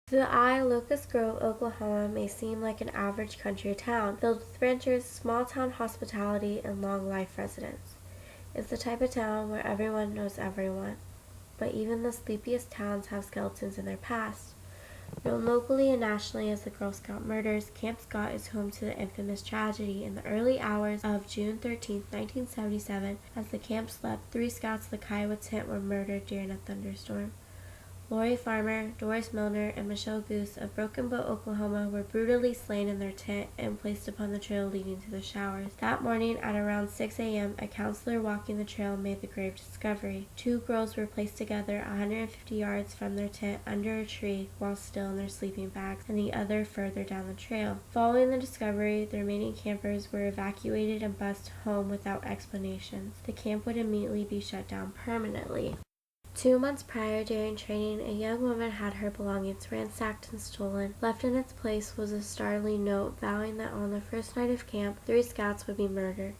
To the eye, Locust Grove, Oklahoma may seem like an average country town, filled with ranchers, small-town hospitality, and long-life residents. It's the type of town where everyone knows everyone, but even the sleepiest towns have skeletons in their past. Known locally and nationally as the Girl Scout murders, Camp Scott is home to the infamous tragedy. In the early hours of June 13, 1977, as the camp slept, 3 scouts of the Kiowa tent were murdered during a thunderstorm. Lori Farmer, Doris Milner, and Michelle Goose of Broken Bow, Oklahoma were brutally slain in their tent and placed upon the trail leading to the showers. That morning at around 6 a.m., a counselor walking the trail made the grave discovery. 2 girls were placed together 150 yards from their tent under a tree while still in their sleeping bags, and the other further down the trail. Following the discovery, the remaining campers were evacuated and bused home without explanations. The camp would immediately be shut down permanently. 2 months prior, during training, a young woman had her belongings ransacked and stolen. Left in its place was a startling note vowing that on the first night of camp, 3 scouts would be murdered.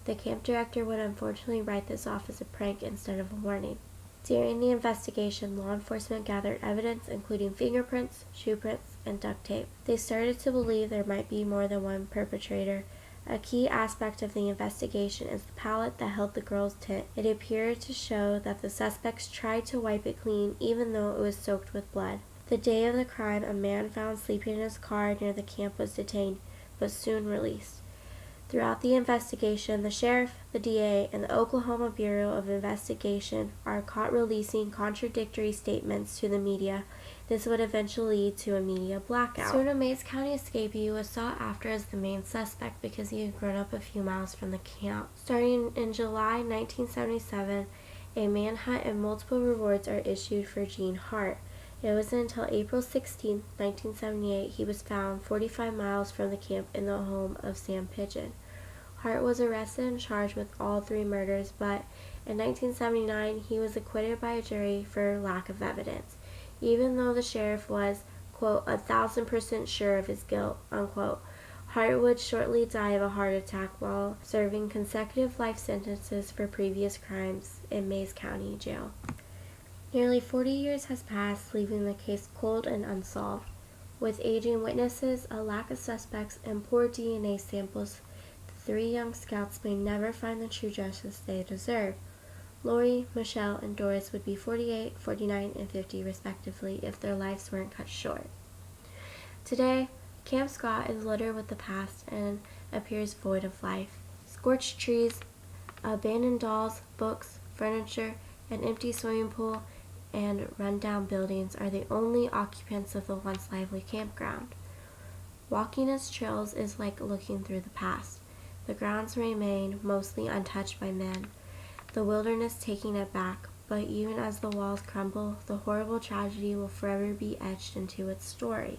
The camp director would unfortunately write this off as a prank instead of a warning. During the investigation, law enforcement gathered evidence including fingerprints, shoe prints, and duct tape. They started to believe there might be more than one perpetrator. A key aspect of the investigation is the pallet that held the girls' tent. It appeared to show that the suspects tried to wipe it clean even though it was soaked with blood. The day of the crime, a man found sleeping in his car near the camp was detained, but soon released. Throughout the investigation, the sheriff, the DA, and the Oklahoma Bureau of Investigation are caught releasing contradictory statements to the media. This would eventually lead to a media blackout. Soon a Mays County escapee was sought after as the main suspect because he had grown up a few miles from the camp. Starting in July 1977, a manhunt and multiple rewards are issued for Gene Hart. It wasn't until April 16, 1978, he was found 45 miles from the camp in the home of Sam Pigeon. Hart was arrested and charged with all 3 murders, but in 1979 he was acquitted by a jury for lack of evidence, even though the sheriff was, quote, 1,000% sure of his guilt, unquote. Hart would shortly die of a heart attack while serving consecutive life sentences for previous crimes in Mays County Jail. Nearly 40 years has passed, leaving the case cold and unsolved. With aging witnesses, a lack of suspects, and poor DNA samples, the 3 young scouts may never find the true justice they deserve. Lori, Michelle, and Doris would be 48, 49, and 50 respectively if their lives weren't cut short. Today, Camp Scott is littered with the past and appears void of life. Scorched trees, abandoned dolls, books, furniture, an empty swimming pool, and run-down buildings are the only occupants of the once lively campground. Walking its trails is like looking through the past. The grounds remain mostly untouched by men, the wilderness taking it back, but even as the walls crumble, the horrible tragedy will forever be etched into its story.